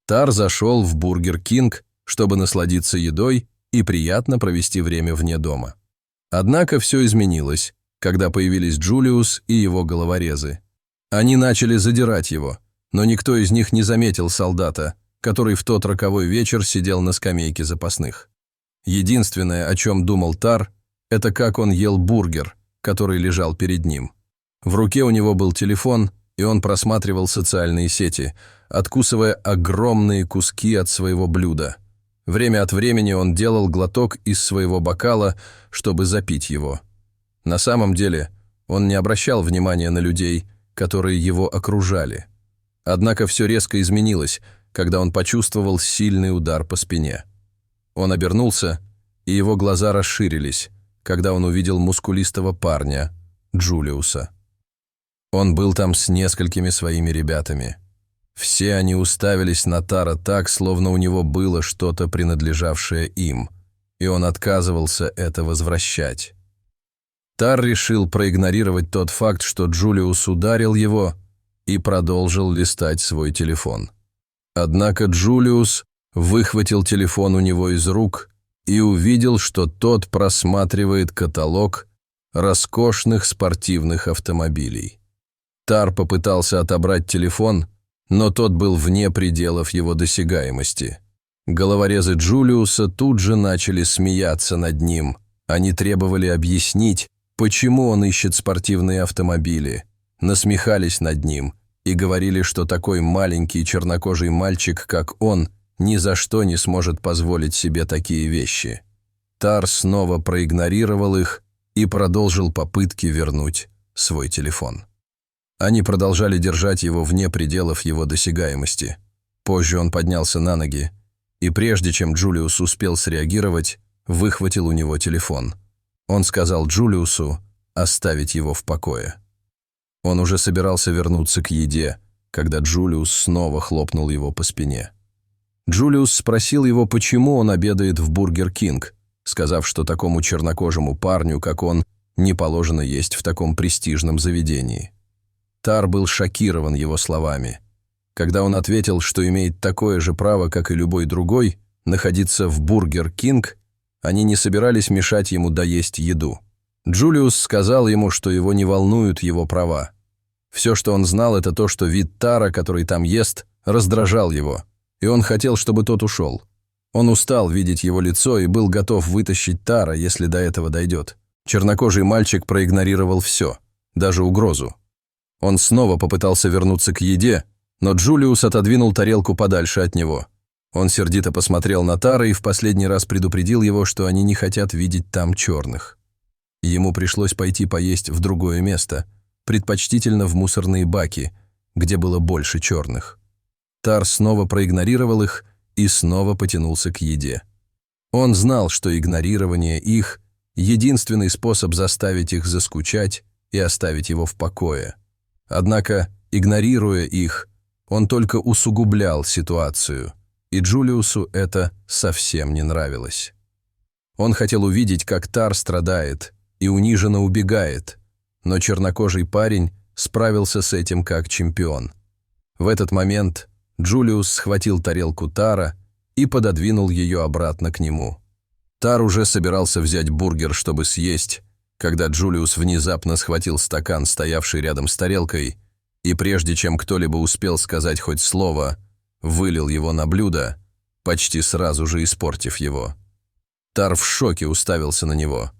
Тар зашел в Бургер Кинг, чтобы насладиться едой и приятно провести время вне дома. Однако все изменилось, когда появились Джулиус и его головорезы. Они начали задирать его, но никто из них не заметил солдата, который в тот роковой вечер сидел на скамейке запасных. Единственное, о чем думал Тар, это как он ел бургер, который лежал перед ним. В руке у него был телефон, и он просматривал социальные сети, откусывая огромные куски от своего блюда. Время от времени он делал глоток из своего бокала, чтобы запить его. На самом деле он не обращал внимания на людей, которые его окружали. Однако все резко изменилось, когда он почувствовал сильный удар по спине. Он обернулся, и его глаза расширились, когда он увидел мускулистого парня, Джулиуса. Он был там с несколькими своими ребятами. Все они уставились на Тара так, словно у него было что-то, принадлежавшее им, и он отказывался это возвращать. Тар решил проигнорировать тот факт, что Джулиус ударил его, и продолжил листать свой телефон. Однако Джулиус выхватил телефон у него из рук и увидел, что тот просматривает каталог роскошных спортивных автомобилей. Тар попытался отобрать телефон, но тот был вне пределов его досягаемости. Головорезы Джулиуса тут же начали смеяться над ним. Они требовали объяснить, почему он ищет спортивные автомобили, насмехались над ним и говорили, что такой маленький чернокожий мальчик, как он, ни за что не сможет позволить себе такие вещи. Тар снова проигнорировал их и продолжил попытки вернуть свой телефон. Они продолжали держать его вне пределов его досягаемости. Позже он поднялся на ноги, и прежде чем Джулиус успел среагировать, выхватил у него телефон. Он сказал Джулиусу оставить его в покое. Он уже собирался вернуться к еде, когда Джулиус снова хлопнул его по спине. Джулиус спросил его, почему он обедает в Бургер Кинг, сказав, что такому чернокожему парню, как он, не положено есть в таком престижном заведении. Тар был шокирован его словами. Когда он ответил, что имеет такое же право, как и любой другой, находиться в Бургер Кинг, они не собирались мешать ему доесть еду. Джулиус сказал ему, что его не волнуют его права. Все, что он знал, это то, что вид Тара, который там ест, раздражал его, и он хотел, чтобы тот ушел. Он устал видеть его лицо и был готов вытащить Тара, если до этого дойдет. Чернокожий мальчик проигнорировал все, даже угрозу. Он снова попытался вернуться к еде, но Джулиус отодвинул тарелку подальше от него. Он сердито посмотрел на Тара и в последний раз предупредил его, что они не хотят видеть там черных. Ему пришлось пойти поесть в другое место, предпочтительно в мусорные баки, где было больше черных. Тар снова проигнорировал их и снова потянулся к еде. Он знал, что игнорирование их – единственный способ заставить их заскучать и оставить его в покое. Однако, игнорируя их, он только усугублял ситуацию, и Джулиусу это совсем не нравилось. Он хотел увидеть, как Тар страдает и униженно убегает, но чернокожий парень справился с этим как чемпион. В этот момент Джулиус схватил тарелку Тара и пододвинул ее обратно к нему. Тар уже собирался взять бургер, чтобы съесть, когда Джулиус внезапно схватил стакан, стоявший рядом с тарелкой, и прежде чем кто-либо успел сказать хоть слово, вылил его на блюдо, почти сразу же испортив его. Тар в шоке уставился на него.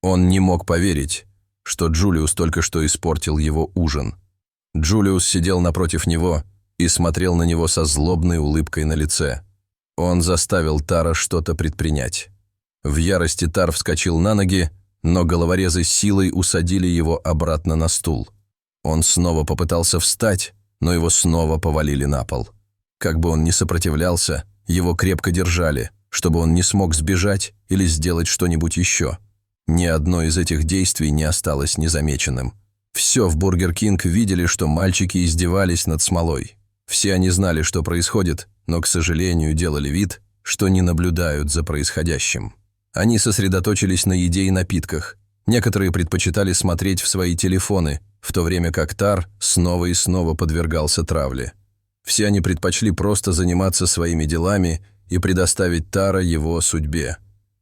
Он не мог поверить, что Джулиус только что испортил его ужин. Джулиус сидел напротив него и смотрел на него со злобной улыбкой на лице. Он заставил Тара что-то предпринять. В ярости Тар вскочил на ноги, но головорезы силой усадили его обратно на стул. Он снова попытался встать, но его снова повалили на пол. Как бы он ни сопротивлялся, его крепко держали, чтобы он не смог сбежать или сделать что-нибудь еще. Ни одно из этих действий не осталось незамеченным. Все в Бургер Кинг видели, что мальчики издевались над смолой. Все они знали, что происходит, но, к сожалению, делали вид, что не наблюдают за происходящим. Они сосредоточились на еде и напитках. Некоторые предпочитали смотреть в свои телефоны, в то время как Тар снова и снова подвергался травле. Все они предпочли просто заниматься своими делами и предоставить Тара его судьбе.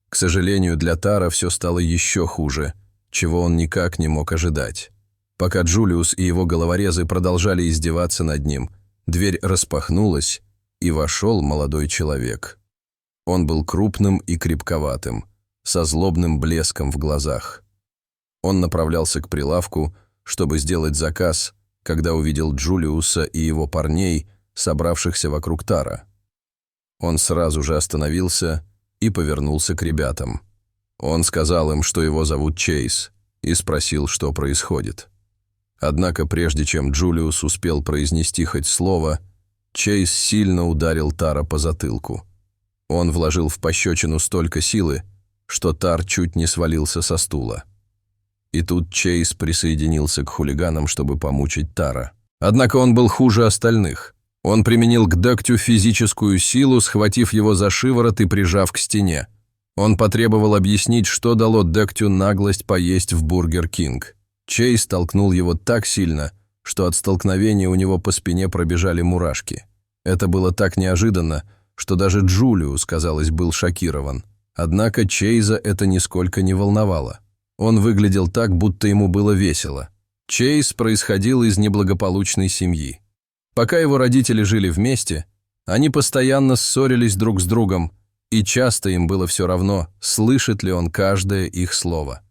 К сожалению, для Тара все стало еще хуже, чего он никак не мог ожидать. Пока Джулиус и его головорезы продолжали издеваться над ним, дверь распахнулась, и вошел молодой человек. Он был крупным и крепковатым, со злобным блеском в глазах. Он направлялся к прилавку, чтобы сделать заказ, когда увидел Джулиуса и его парней, собравшихся вокруг Тара. Он сразу же остановился и повернулся к ребятам. Он сказал им, что его зовут Чейз, и спросил, что происходит. Однако прежде чем Джулиус успел произнести хоть слово, Чейз сильно ударил Тара по затылку. Он вложил в пощечину столько силы, что Тар чуть не свалился со стула. И тут Чейз присоединился к хулиганам, чтобы помучить Тара. Однако он был хуже остальных. Он применил к Дегтю физическую силу, схватив его за шиворот и прижав к стене. Он потребовал объяснить, что дало Дегтю наглость поесть в Бургер Кинг. Чейз толкнул его так сильно, что от столкновения у него по спине пробежали мурашки. Это было так неожиданно, что даже Джулиус, казалось, был шокирован. Однако Чейза это нисколько не волновало. Он выглядел так, будто ему было весело. Чейз происходил из неблагополучной семьи. Пока его родители жили вместе, они постоянно ссорились друг с другом, и часто им было все равно, слышит ли он каждое их слово.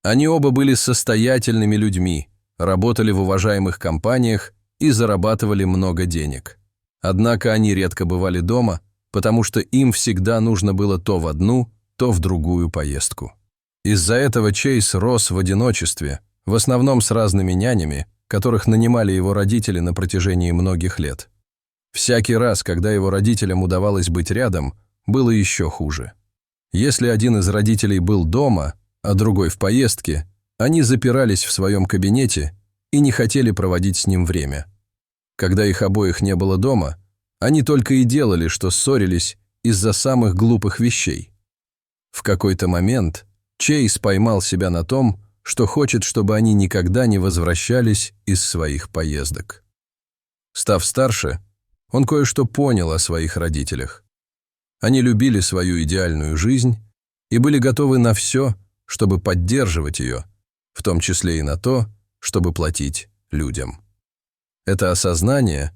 Они оба были состоятельными людьми, работали в уважаемых компаниях и зарабатывали много денег. Однако они редко бывали дома, потому что им всегда нужно было то в одну, то в другую поездку. Из-за этого Чейз рос в одиночестве, в основном с разными нянями, которых нанимали его родители на протяжении многих лет. Всякий раз, когда его родителям удавалось быть рядом, было еще хуже. Если один из родителей был дома, а другой в поездке, они запирались в своем кабинете и не хотели проводить с ним время. Когда их обоих не было дома, они только и делали, что ссорились из-за самых глупых вещей. В какой-то момент Чейз поймал себя на том, что хочет, чтобы они никогда не возвращались из своих поездок. Став старше, он кое-что понял о своих родителях. Они любили свою идеальную жизнь и были готовы на все, чтобы поддерживать ее, в том числе и на то, чтобы платить людям. Это осознание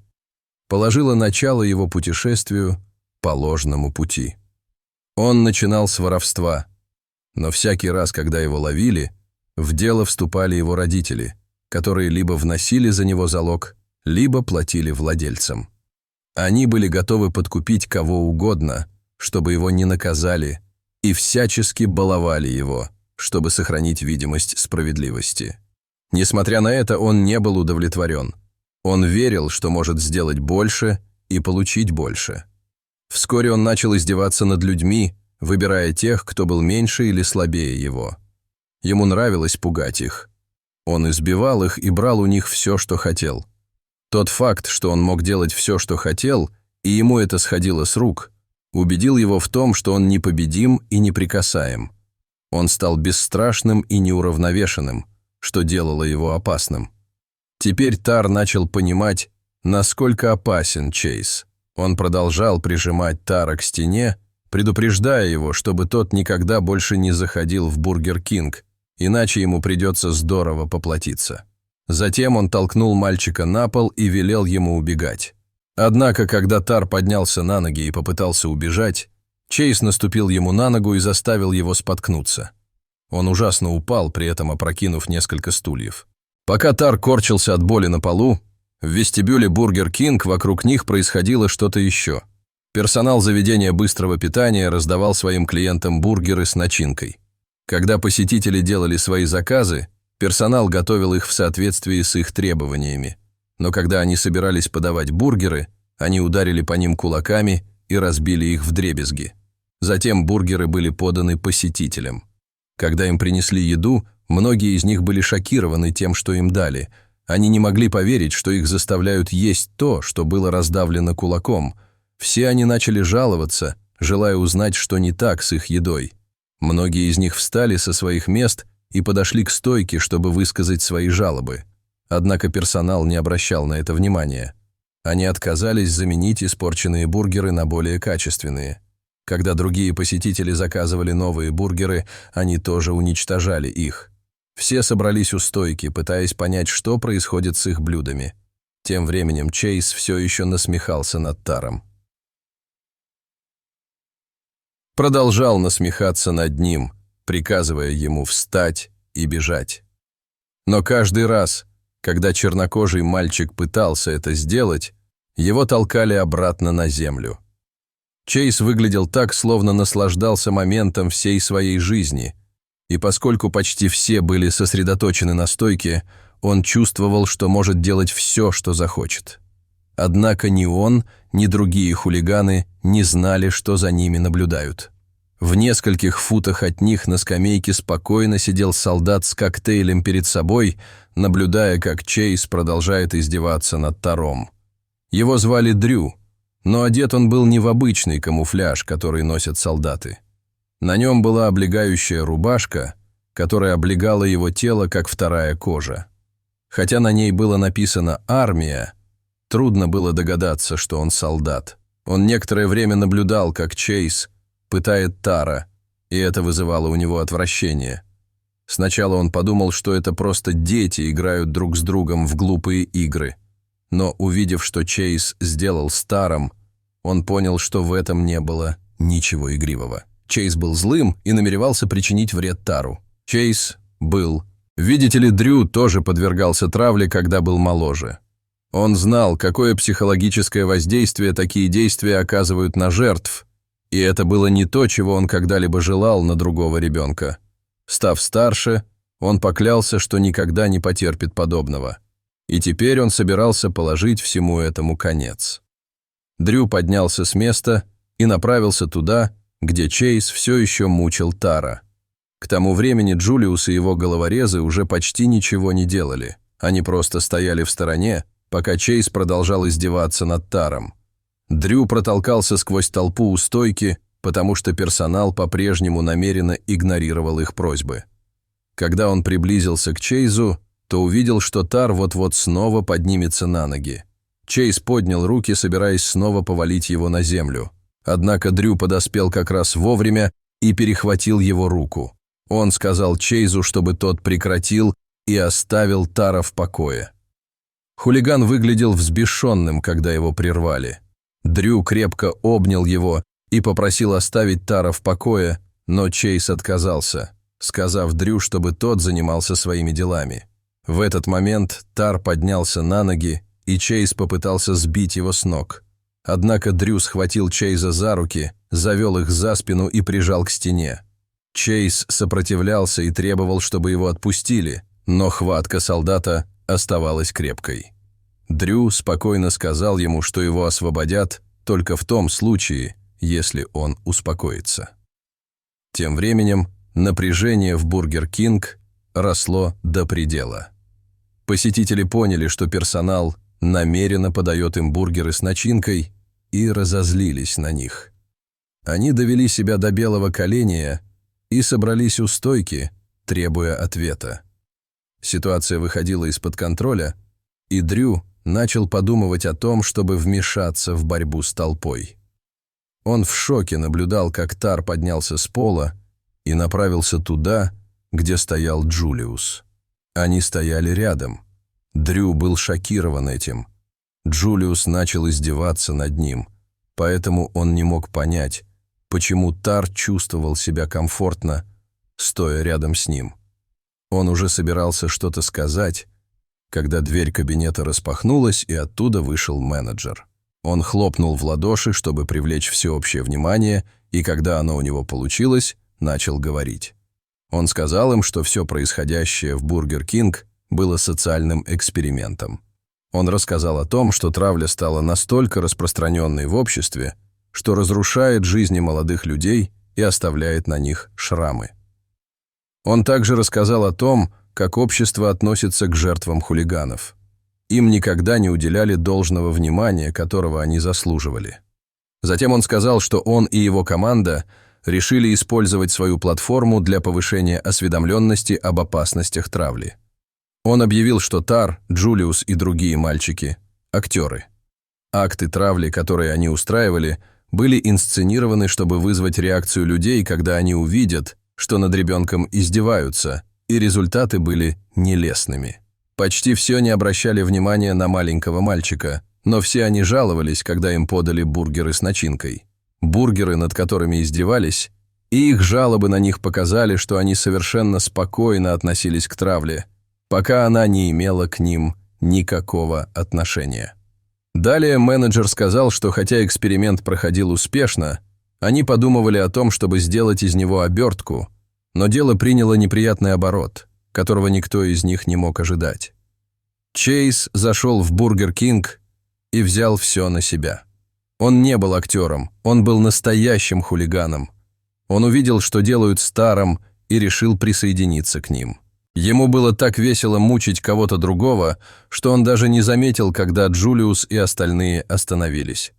положило начало его путешествию по ложному пути. Он начинал с воровства, но всякий раз, когда его ловили, в дело вступали его родители, которые либо вносили за него залог, либо платили владельцам. Они были готовы подкупить кого угодно, чтобы его не наказали, и всячески баловали его, чтобы сохранить видимость справедливости. Несмотря на это, он не был удовлетворен. Он верил, что может сделать больше и получить больше. Вскоре он начал издеваться над людьми, выбирая тех, кто был меньше или слабее его. Ему нравилось пугать их. Он избивал их и брал у них все, что хотел. Тот факт, что он мог делать все, что хотел, и ему это сходило с рук, убедил его в том, что он непобедим и неприкасаем. Он стал бесстрашным и неуравновешенным, что делало его опасным. Теперь Тар начал понимать, насколько опасен Чейз. Он продолжал прижимать Тара к стене, предупреждая его, чтобы тот никогда больше не заходил в Бургер Кинг, иначе ему придется здорово поплатиться. Затем он толкнул мальчика на пол и велел ему убегать. Однако, когда Тар поднялся на ноги и попытался убежать, Чейз наступил ему на ногу и заставил его споткнуться. Он ужасно упал, при этом опрокинув несколько стульев. Пока Тар корчился от боли на полу, в вестибюле Бургер Кинг вокруг них происходило что-то еще. Персонал заведения быстрого питания раздавал своим клиентам бургеры с начинкой. Когда посетители делали свои заказы, персонал готовил их в соответствии с их требованиями. Но когда они собирались подавать бургеры, они ударили по ним кулаками и разбили их вдребезги. Затем бургеры были поданы посетителям. Когда им принесли еду, многие из них были шокированы тем, что им дали. Они не могли поверить, что их заставляют есть то, что было раздавлено кулаком. Все они начали жаловаться, желая узнать, что не так с их едой. Многие из них встали со своих мест и подошли к стойке, чтобы высказать свои жалобы. Однако персонал не обращал на это внимания. Они отказались заменить испорченные бургеры на более качественные. Когда другие посетители заказывали новые бургеры, они тоже уничтожали их. Все собрались у стойки, пытаясь понять, что происходит с их блюдами. Тем временем Чейз все еще насмехался над Таром. Продолжал насмехаться над ним, приказывая ему встать и бежать. Но каждый раз, когда чернокожий мальчик пытался это сделать, его толкали обратно на землю. Чейз выглядел так, словно наслаждался моментом всей своей жизни, и поскольку почти все были сосредоточены на стойке, он чувствовал, что может делать все, что захочет. Однако ни он, ни другие хулиганы не знали, что за ними наблюдают. В нескольких футах от них на скамейке спокойно сидел солдат с коктейлем перед собой, наблюдая, как Чейз продолжает издеваться над Таром. Его звали Дрю, но одет он был не в обычный камуфляж, который носят солдаты. На нем была облегающая рубашка, которая облегала его тело, как вторая кожа. Хотя на ней было написано «Армия», трудно было догадаться, что он солдат. Он некоторое время наблюдал, как Чейз пытает Тара, и это вызывало у него отвращение. Сначала он подумал, что это просто дети играют друг с другом в глупые игры. Но увидев, что Чейз сделал с Таром, он понял, что в этом не было ничего игривого. Чейз был злым и намеревался причинить вред Тару. Чейз был. Видите ли, Дрю тоже подвергался травле, когда был моложе. Он знал, какое психологическое воздействие такие действия оказывают на жертв, и это было не то, чего он когда-либо желал на другого ребенка. Став старше, он поклялся, что никогда не потерпит подобного. И теперь он собирался положить всему этому конец. Дрю поднялся с места и направился туда, где Чейз все еще мучил Тара. К тому времени Джулиус и его головорезы уже почти ничего не делали. Они просто стояли в стороне, пока Чейз продолжал издеваться над Таром. Дрю протолкался сквозь толпу у стойки, потому что персонал по-прежнему намеренно игнорировал их просьбы. Когда он приблизился к Чейзу, то увидел, что Тар вот-вот снова поднимется на ноги. Чейз поднял руки, собираясь снова повалить его на землю. Однако Дрю подоспел как раз вовремя и перехватил его руку. Он сказал Чейзу, чтобы тот прекратил и оставил Тара в покое. Хулиган выглядел взбешенным, когда его прервали. Дрю крепко обнял его и попросил оставить Тара в покое, но Чейз отказался, сказав Дрю, чтобы тот занимался своими делами. В этот момент Тар поднялся на ноги, и Чейз попытался сбить его с ног. Однако Дрю схватил Чейза за руки, завел их за спину и прижал к стене. Чейз сопротивлялся и требовал, чтобы его отпустили, но хватка солдата оставалась крепкой. Дрю спокойно сказал ему, что его освободят только в том случае, если он успокоится. Тем временем напряжение в Бургер Кинг росло до предела. Посетители поняли, что персонал намеренно подает им бургеры с начинкой, и разозлились на них. Они довели себя до белого коленя и собрались у стойки, требуя ответа. Ситуация выходила из-под контроля, и Дрю начал подумывать о том, чтобы вмешаться в борьбу с толпой. Он в шоке наблюдал, как Тар поднялся с пола и направился туда, где стоял Джулиус. Они стояли рядом. Дрю был шокирован этим. Джулиус начал издеваться над ним, поэтому он не мог понять, почему Тар чувствовал себя комфортно, стоя рядом с ним. Он уже собирался что-то сказать, когда дверь кабинета распахнулась, и оттуда вышел менеджер. Он хлопнул в ладоши, чтобы привлечь всеобщее внимание, и когда оно у него получилось, начал говорить. Он сказал им, что все происходящее в Бургер Кинг было социальным экспериментом. Он рассказал о том, что травля стала настолько распространенной в обществе, что разрушает жизни молодых людей и оставляет на них шрамы. Он также рассказал о том, как общество относится к жертвам хулиганов. Им никогда не уделяли должного внимания, которого они заслуживали. Затем он сказал, что он и его команда решили использовать свою платформу для повышения осведомленности об опасностях травли. Он объявил, что Тар, Джулиус и другие мальчики – актеры. Акты травли, которые они устраивали, были инсценированы, чтобы вызвать реакцию людей, когда они увидят, что над ребенком издеваются, и результаты были нелестными. Почти все не обращали внимания на маленького мальчика, но все они жаловались, когда им подали бургеры с начинкой. Бургеры, над которыми издевались, и их жалобы на них показали, что они совершенно спокойно относились к травле, пока она не имела к ним никакого отношения. Далее менеджер сказал, что хотя эксперимент проходил успешно, они подумывали о том, чтобы сделать из него обертку, но дело приняло неприятный оборот, которого никто из них не мог ожидать. Чейз зашел в Бургер Кинг и взял все на себя. Он не был актером, он был настоящим хулиганом. Он увидел, что делают с Таром, и решил присоединиться к ним. Ему было так весело мучить кого-то другого, что он даже не заметил, когда Джулиус и остальные остановились.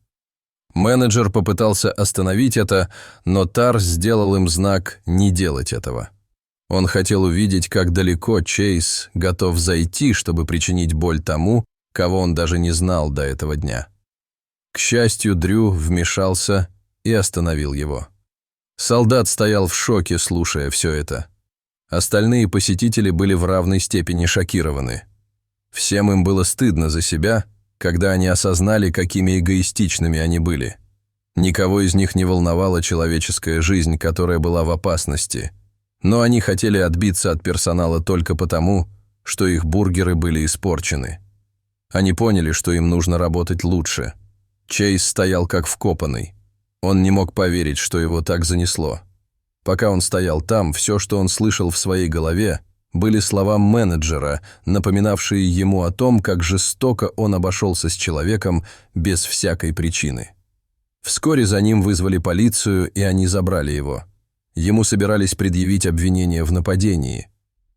Менеджер попытался остановить это, но Тар сделал им знак не делать этого. Он хотел увидеть, как далеко Чейз готов зайти, чтобы причинить боль тому, кого он даже не знал до этого дня. К счастью, Дрю вмешался и остановил его. Солдат стоял в шоке, слушая все это. Остальные посетители были в равной степени шокированы. Всем им было стыдно за себя, когда они осознали, какими эгоистичными они были. Никого из них не волновала человеческая жизнь, которая была в опасности, но они хотели отбиться от персонала только потому, что их бургеры были испорчены. Они поняли, что им нужно работать лучше. Чейз стоял как вкопанный. Он не мог поверить, что его так занесло. Пока он стоял там, все, что он слышал в своей голове, были слова менеджера, напоминавшие ему о том, как жестоко он обошелся с человеком без всякой причины. Вскоре за ним вызвали полицию, и они забрали его. Ему собирались предъявить обвинение в нападении.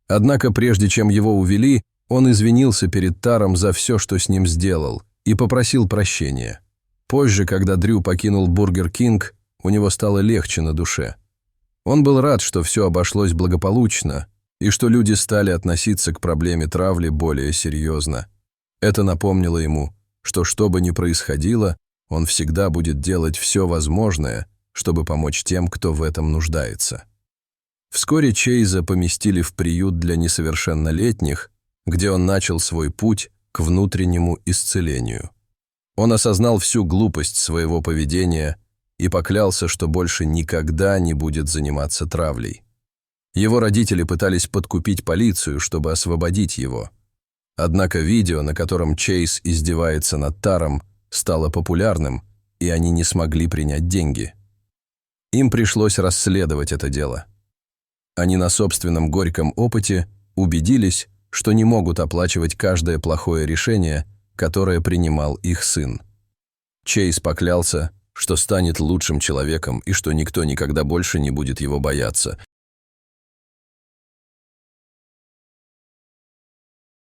Однако прежде чем его увели, он извинился перед Таром за все, что с ним сделал, и попросил прощения. Позже, когда Дрю покинул Бургер Кинг, у него стало легче на душе. Он был рад, что все обошлось благополучно, и что люди стали относиться к проблеме травли более серьезно. Это напомнило ему, что бы ни происходило, он всегда будет делать все возможное, чтобы помочь тем, кто в этом нуждается. Вскоре Чейза поместили в приют для несовершеннолетних, где он начал свой путь к внутреннему исцелению. Он осознал всю глупость своего поведения и поклялся, что больше никогда не будет заниматься травлей. Его родители пытались подкупить полицию, чтобы освободить его. Однако видео, на котором Чейз издевается над Таром, стало популярным, и они не смогли принять деньги. Им пришлось расследовать это дело. Они на собственном горьком опыте убедились, что не могут оплачивать каждое плохое решение, которое принимал их сын. Чейз поклялся, что станет лучшим человеком и что никто никогда больше не будет его бояться,